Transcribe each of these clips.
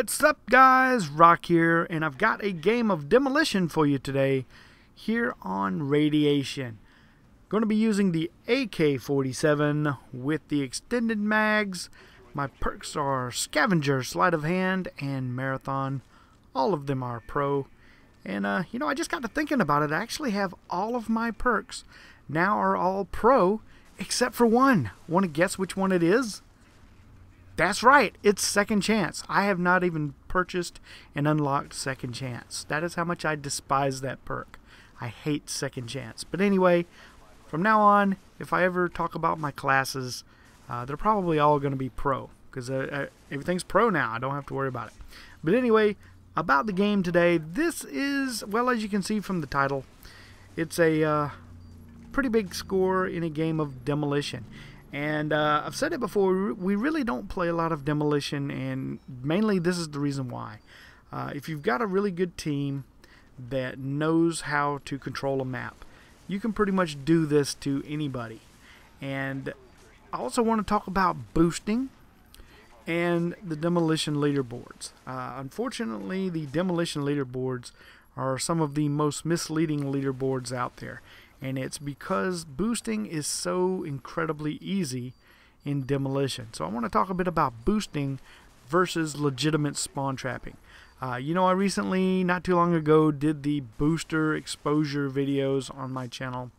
What's up, guys? Rock here, and I've got a game of Demolition for you today here on Radiation. Going to be using the AK-47 with the extended mags. My perks are Scavenger, Sleight of Hand, and Marathon. All of them are pro. And, I just got to thinking about it. I actually have all of my perks now are all pro, except for one. Want to guess which one it is? That's right, it's Second Chance. I have not even purchased and unlocked Second Chance. That is how much I despise that perk. I hate Second Chance. But anyway, from now on, if I ever talk about my classes, they're probably all going to be pro. Because everything's pro now. I don't have to worry about it. But anyway, about the game today, this is, well, as you can see from the title, it's a pretty big score in a game of Demolition. And I've said it before, we really don't play a lot of Demolition, and mainly this is the reason why. If you've got a really good team that knows how to control a map, you can pretty much do this to anybody. And I also want to talk about boosting and the Demolition leaderboards. Unfortunately, the Demolition leaderboards are some of the most misleading leaderboards out there. And it's because boosting is so incredibly easy in Demolition. So I want to talk a bit about boosting versus legitimate spawn trapping. I recently, not too long ago, did the booster exposure videos on my channel,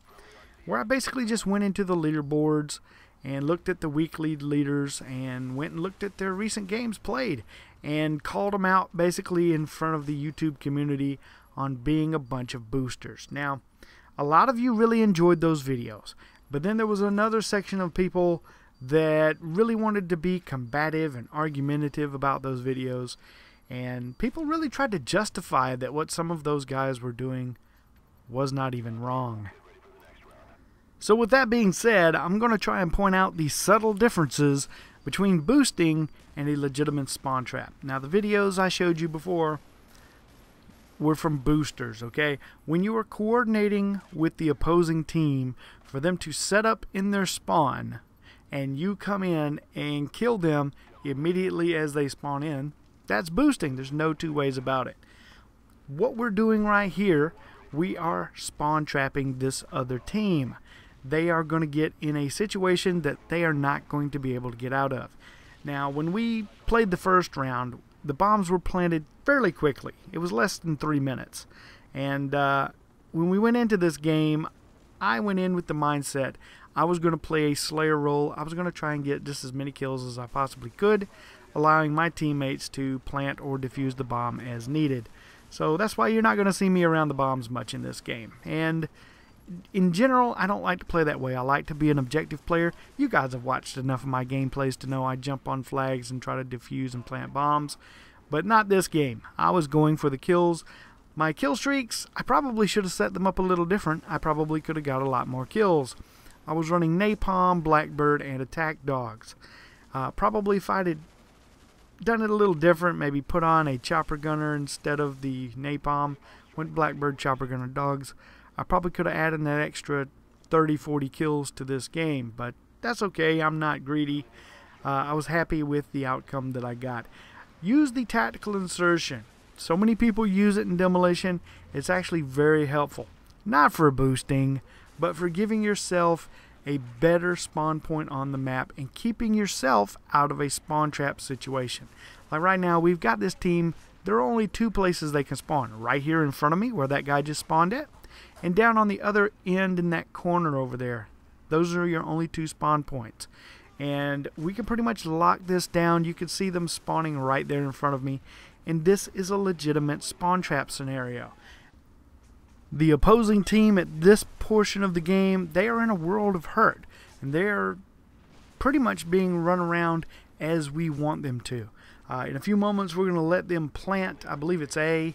where I basically just went into the leaderboards and looked at the weekly leaders and went and looked at their recent games played and called them out basically in front of the YouTube community on being a bunch of boosters. Now, a lot of you really enjoyed those videos, but then there was another section of people that really wanted to be combative and argumentative about those videos, and people really tried to justify that what some of those guys were doing was not even wrong. So with that being said, I'm going to try and point out the subtle differences between boosting and a legitimate spawn trap. Now, the videos I showed you before were from boosters, okay? When you are coordinating with the opposing team for them to set up in their spawn and you come in and kill them immediately as they spawn in, that's boosting. There's no two ways about it. What we're doing right here, we are spawn trapping this other team. They are going to get in a situation that they are not going to be able to get out of. Now, when we played the first round, the bombs were planted fairly quickly. It was less than 3 minutes. And when we went into this game, I went in with the mindset I was going to play a Slayer role. I was going to try and get just as many kills as I possibly could, allowing my teammates to plant or defuse the bomb as needed. So that's why you're not going to see me around the bombs much in this game. And in general, I don't like to play that way. I like to be an objective player. You guys have watched enough of my gameplays to know I jump on flags and try to defuse and plant bombs. But not this game. I was going for the kills. My kill streaks, I probably should have set them up a little different. I probably could have got a lot more kills. I was running Napalm, Blackbird, and Attack Dogs. Probably if I'd done it a little different, maybe put on a Chopper Gunner instead of the Napalm, went Blackbird, Chopper Gunner, Dogs, I probably could have added that extra 30-40 kills to this game. But that's okay. I'm not greedy. I was happy with the outcome that I got. Use the tactical insertion. So many people use it in Demolition. It's actually very helpful. Not for boosting, but for giving yourself a better spawn point on the map and keeping yourself out of a spawn trap situation. Like right now, we've got this team. There are only two places they can spawn. Right here in front of me, where that guy just spawned at, and down on the other end in that corner over there. Those are your only two spawn points. And we can pretty much lock this down. You can see them spawning right there in front of me. And this is a legitimate spawn trap scenario. The opposing team at this portion of the game, they are in a world of hurt. And they are pretty much being run around as we want them to. In a few moments, we're going to let them plant, I believe it's A.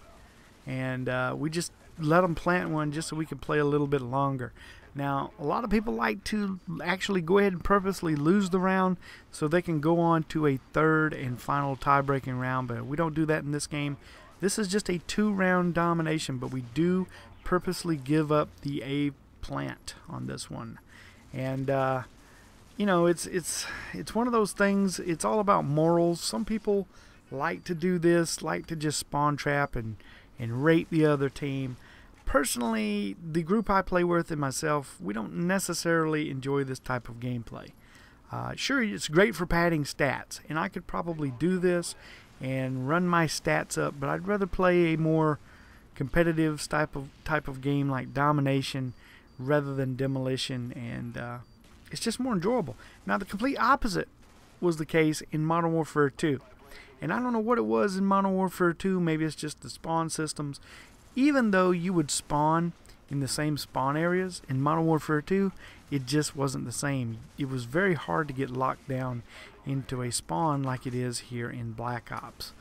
And we just let them plant one just so we can play a little bit longer. Now, a lot of people like to actually go ahead and purposely lose the round so they can go on to a third and final tie-breaking round, but we don't do that in this game. This is just a 2-round domination, but we do purposely give up the A plant on this one. And it's one of those things. It's all about morals. Some people like to do this, like to just spawn trap and rape the other team. Personally, the group I play with and myself, we don't necessarily enjoy this type of gameplay. Sure, it's great for padding stats, and I could probably do this and run my stats up, but I'd rather play a more competitive type of game like domination rather than demolition, and it's just more enjoyable. Now, the complete opposite was the case in Modern Warfare 2. And I don't know what it was in Modern Warfare 2, maybe it's just the spawn systems. Even though you would spawn in the same spawn areas in Modern Warfare 2, it just wasn't the same. It was very hard to get locked down into a spawn like it is here in Black Ops.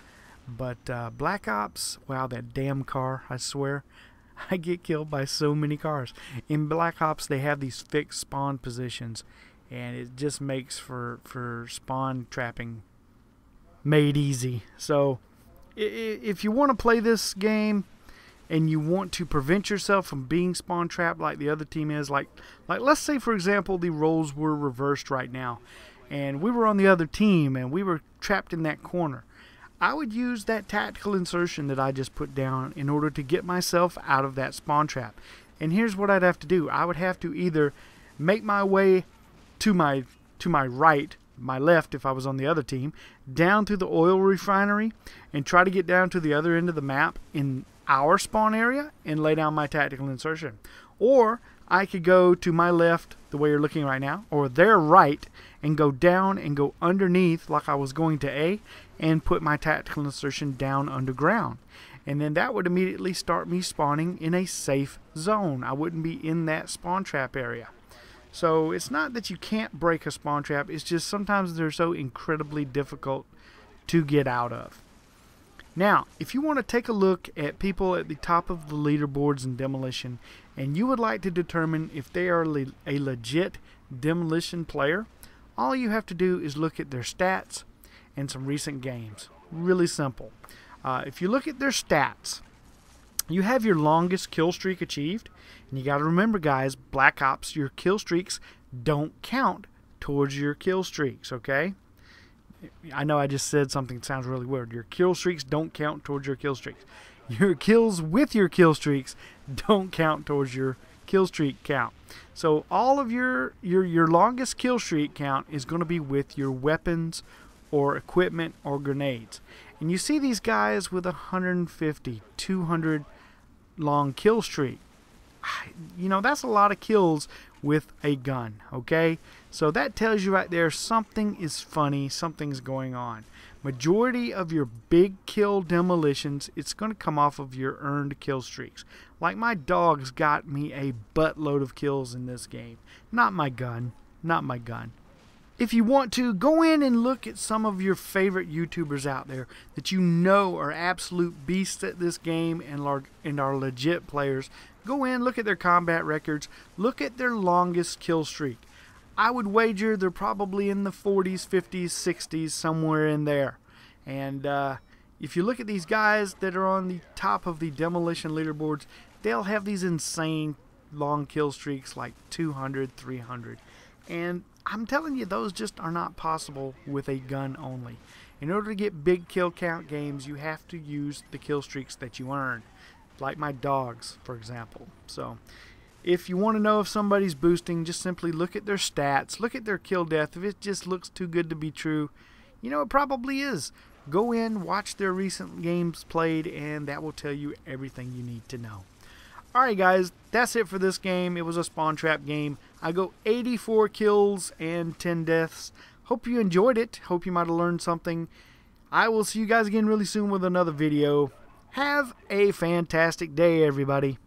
But Black Ops, wow, that damn car, I swear. I get killed by so many cars. In Black Ops, they have these fixed spawn positions, and it just makes for spawn trapping made easy. So if you want to play this game and you want to prevent yourself from being spawn trapped like the other team is, like let's say for example the roles were reversed right now and we were on the other team and we were trapped in that corner, I would use that tactical insertion that I just put down in order to get myself out of that spawn trap. And here's what I'd have to do. I would have to either make my way to my right, my left if I was on the other team, down through the oil refinery and try to get down to the other end of the map in our spawn area and lay down my tactical insertion. Or I could go to my left the way you're looking right now, or their right, and go down and go underneath like I was going to A and put my tactical insertion down underground. And then that would immediately start me spawning in a safe zone. I wouldn't be in that spawn trap area. So it's not that you can't break a spawn trap, it's just sometimes they're so incredibly difficult to get out of. Now, if you want to take a look at people at the top of the leaderboards in demolition and you would like to determine if they are a legit demolition player, all you have to do is look at their stats and some recent games. Really simple. If you look at their stats, you have your longest kill streak achieved. And you got to remember, guys, Black Ops, your kill streaks don't count towards your kill streaks, okay? I know I just said something that sounds really weird. Your kill streaks don't count towards your kill streaks. Your kills with your kill streaks don't count towards your kill streak count. So all of your longest kill streak count is going to be with your weapons or equipment or grenades. And you see these guys with 150, 200 long kill streak. You know, that's a lot of kills with a gun, okay? So that tells you right there something is funny, something's going on. Majority of your big kill demolitions, it's going to come off of your earned kill streaks. Like my dogs got me a buttload of kills in this game. Not my gun, not my gun. If you want to, go in and look at some of your favorite YouTubers out there that you know are absolute beasts at this game and are legit players. Go in, look at their combat records, look at their longest kill streak. I would wager they're probably in the 40s, 50s, 60s, somewhere in there. And if you look at these guys that are on the top of the demolition leaderboards, they'll have these insane long kill streaks like 200, 300. And I'm telling you, those just are not possible with a gun only. In order to get big kill count games, you have to use the kill streaks that you earn. Like my dogs, for example. So, if you want to know if somebody's boosting, just simply look at their stats, look at their kill death. If it just looks too good to be true, you know, it probably is. Go in, watch their recent games played, and that will tell you everything you need to know. Alright guys, that's it for this game. It was a spawn trap game. I go 84 kills and 10 deaths. Hope you enjoyed it. Hope you might have learned something. I will see you guys again really soon with another video. Have a fantastic day, everybody.